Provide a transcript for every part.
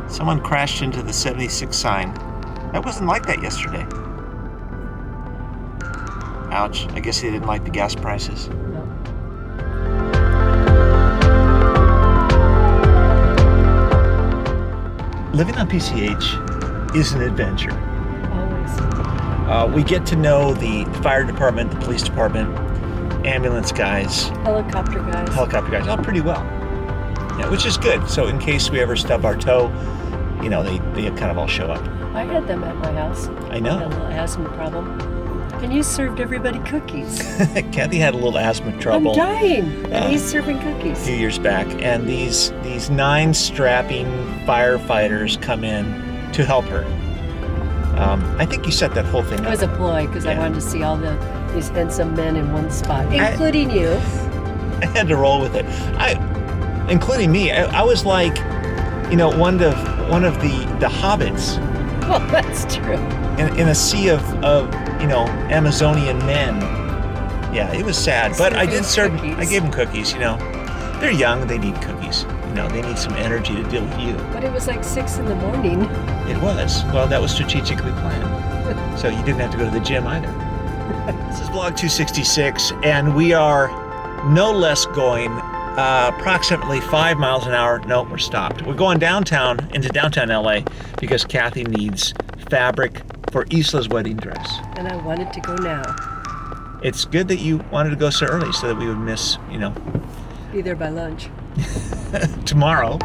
Someone crashed into the 76 sign. That wasn't like that yesterday. Ouch. I guess they didn't like the gas prices. No. Living on PCH is an adventure. Always. We get to know the fire department, the police department, ambulance guys, Helicopter guys. all pretty well. Yeah, which is good. So in case we ever stub our toe, you know, they kind of all show up. I had them at my house. I know. I had a little asthma problem. And you served everybody cookies. Kathy had a little asthma trouble. I'm dying. And he's serving A cookies. few years back, and these 9 strapping firefighters come in to help her. I think you set that whole thing It up. was a ploy because I Yeah. wanted to see all these handsome men in one spot, including you. I had to roll with it. Including me. I was like, you know, one of the hobbits Well, that's true. in a sea of you know, Amazonian men. Yeah, it was sad, but I did serve. Cookies. I gave them cookies. You know, they're young. They need cookies. You know, they need some energy to deal with you. But it was like 6 a.m. It was. Well, that was strategically planned. So you didn't have to go to the gym either. This is vlog 266, and we are no less going approximately 5 miles an hour. No, we're stopped. We're going into downtown LA because Kathy needs fabric for Isla's wedding dress. And I wanted to go now. It's good that you wanted to go so early so that we would miss, you know, Be there by lunch. tomorrow.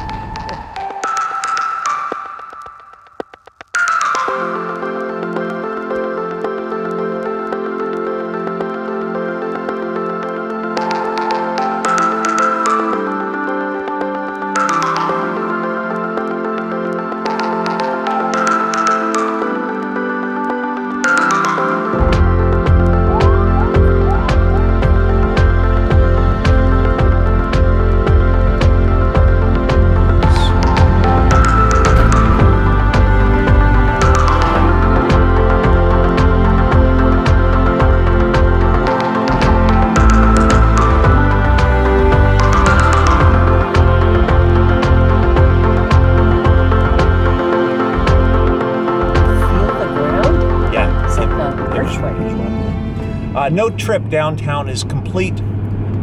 No trip downtown is complete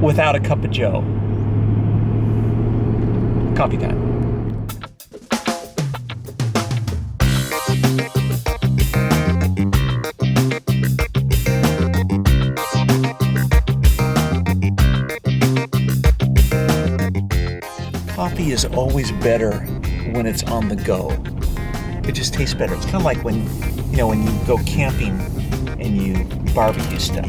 without a cup of joe. Coffee time. Coffee is always better when it's on the go. It just tastes better. It's kind of like when you go camping and you barbecue stuff.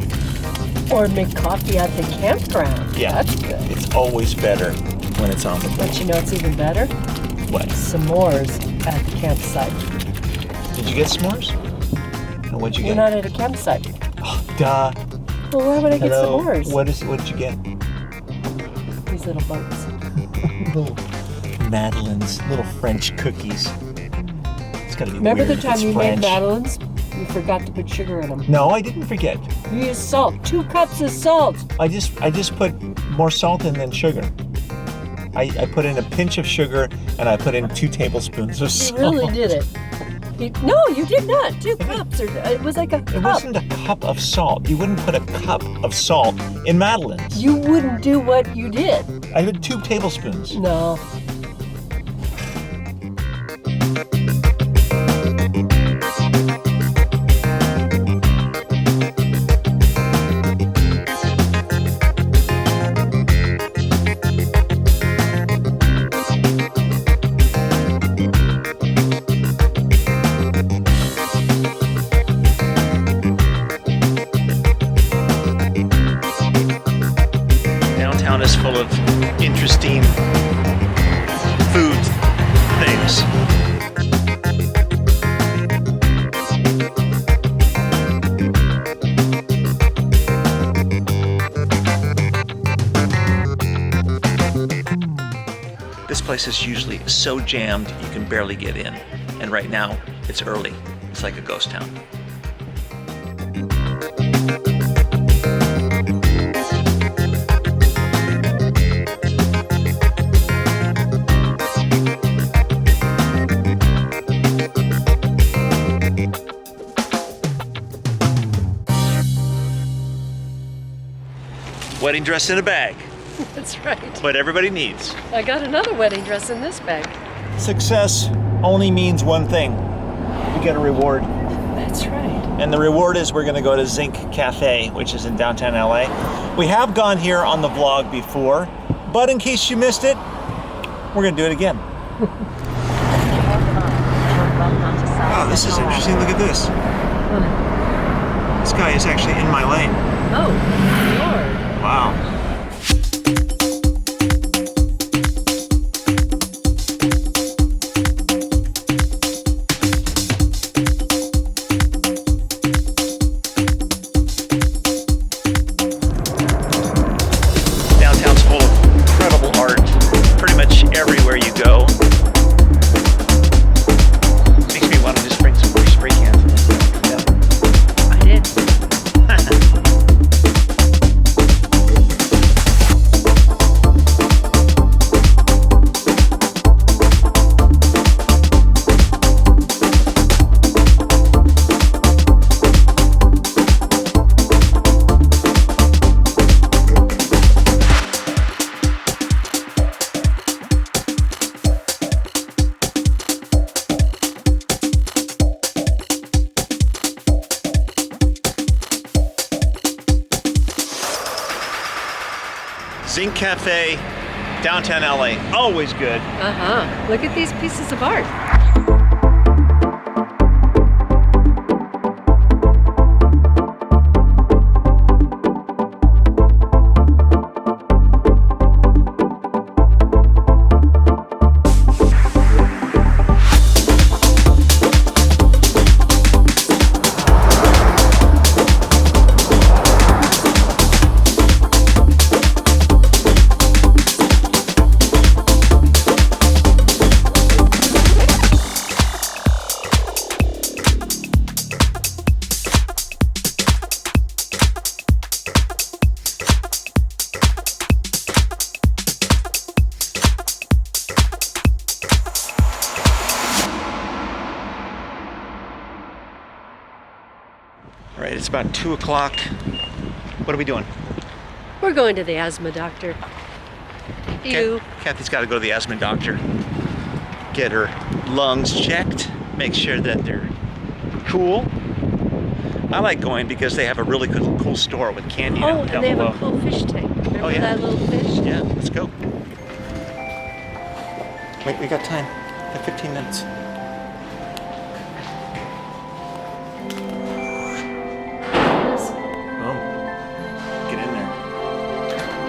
Or make coffee at the campground. Yeah. That's good. It's always better when it's on the go. But you know what's even better? What? S'mores at the campsite. Did you get s'mores? And what'd you We're get? not at a campsite. Oh, duh. Well, why would I get Hello. s'mores? What did you get? These little boats. Little Madeline's little French cookies. It's gotta be Remember weird the if time it's you French. made madeleines? You forgot to put sugar in them. No, I didn't forget. You used salt. 2 cups of salt. I just put more salt in than sugar. I put in a pinch of sugar and I put in 2 tablespoons of You salt. really did it. No, you did not. 2 cups. It was like a cup. It wasn't a cup of salt. You wouldn't put a cup of salt in Madeline's. You wouldn't do what you did. I did 2 tablespoons. No. Downtown is full of interesting food things. This place is usually so jammed you can barely get in. And right now, it's early. It's like a ghost town. wedding dress in a bag. That's right. What everybody needs. I got another wedding dress in this bag. Success only means one thing. You get a reward. That's right. And the reward is we're gonna go to Zinc Cafe, which is in downtown LA. We have gone here on the vlog before, but in case you missed it, we're gonna do it again. Wow, this is interesting. Look at this. This guy is actually in my lane. Oh, Lord. Wow. Downtown's full of incredible art pretty much everywhere you go. Makes me want to just bring some more spray cans. I did. Zinc Cafe, downtown LA, always good. Uh-huh. Look at these pieces of art. All right, it's about 2 o'clock. What are we doing? We're going to the asthma doctor. You. Kathy's got to go to the asthma doctor. Get her lungs checked. Make sure that they're cool. I like going because they have a really cool store with candy Oh, down and they below. have a cool fish tank. Remember Oh, yeah. that little fish? Yeah, let's go. Wait, we got time. We got 15 minutes. Boom. Get in there.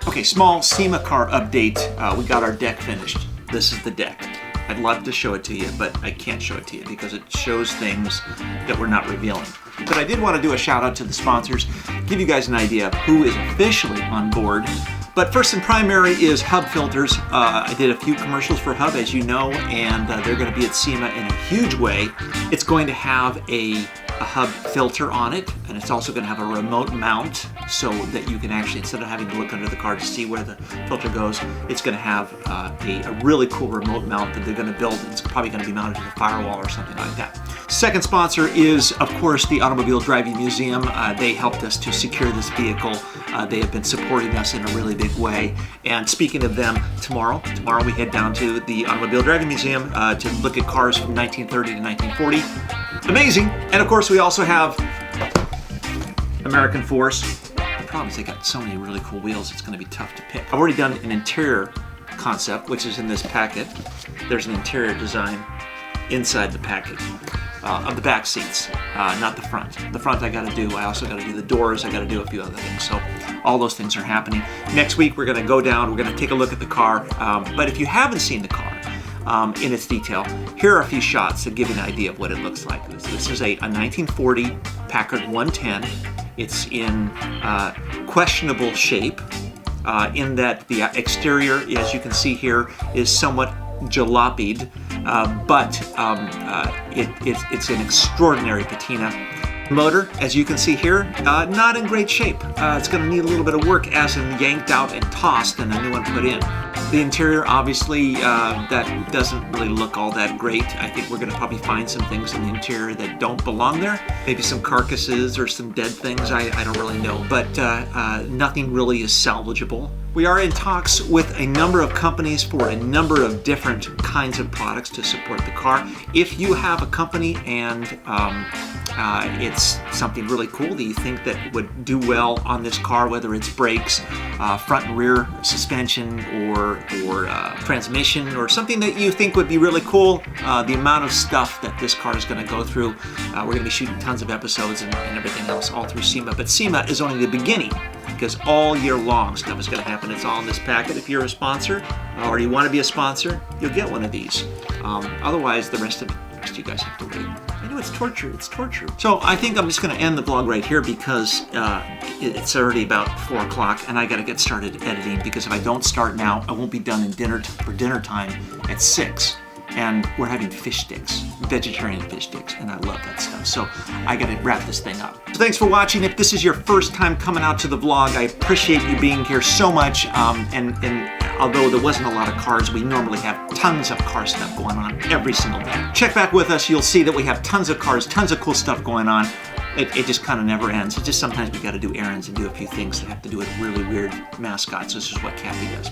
Okay, small SEMA car update. We got our deck finished. This is the deck. I'd love to show it to you, but I can't show it to you because it shows things that we're not revealing. But I did want to do a shout out to the sponsors, give you guys an idea of who is officially on board. But first and primary is Hub Filters. I did a few commercials for Hub, as you know, and they're going to be at SEMA in a huge way. It's going to have a Hub filter on it, and it's also going to have a remote mount so that you can actually, instead of having to look under the car to see where the filter goes, it's going to have a really cool remote mount that they're going to build. It's probably going to be mounted to the firewall or something like that. Second sponsor is, of course, the Automobile Driving Museum. They helped us to secure this vehicle. They have been supporting us in a really big way. And speaking of them, tomorrow we head down to the Automobile Driving Museum to look at cars from 1930 to 1940. Amazing. And of course, we also have American Force. The problem is they got so many really cool wheels, it's going to be tough to pick. I've already done an interior concept, which is in this packet. There's an interior design inside the packet. of the back seats, not the front. The front I got to do. I also got to do the doors. I got to do a few other things. So all those things are happening. Next week we're going to go down. We're going to take a look at the car. But if you haven't seen the car in its detail, here are a few shots to give you an idea of what it looks like. This is a 1940 Packard 110. It's in questionable shape in that the exterior, as you can see here, is somewhat jalopied, but it's an extraordinary patina. Motor, as you can see here, not in great shape. It's going to need a little bit of work as in yanked out and tossed and a new one put in. The interior, obviously, that doesn't really look all that great. I think we're going to probably find some things in the interior that don't belong there. Maybe some carcasses or some dead things, I don't really know. But nothing really is salvageable. We are in talks with a number of companies for a number of different kinds of products to support the car. If you have a company and it's something really cool that you think that would do well on this car, whether it's brakes, front and rear suspension, or transmission, or something that you think would be really cool, the amount of stuff that this car is going to go through, we're going to be shooting tons of episodes and everything else all through SEMA. But SEMA is only the beginning, because all year long stuff is going to happen. It's all in this packet. If you're a sponsor or you want to be a sponsor, you'll get one of these. Otherwise, the rest of you guys have to wait. I know it's torture. It's torture. So I think I'm just going to end the vlog right here because it's already about 4 o'clock and I got to get started editing, because if I don't start now, I won't be done in for dinner time at 6. And we're having fish sticks, vegetarian fish sticks, and I love that stuff. So I got to wrap this thing up. So thanks for watching. If this is your first time coming out to the vlog, I appreciate you being here so much. And although there wasn't a lot of cars, we normally have tons of car stuff going on every single day. Check back with us. You'll see that we have tons of cars, tons of cool stuff going on. It just kind of never ends. It's just sometimes we got to do errands and do a few things that have to do with really weird mascots. This is what Kathy does.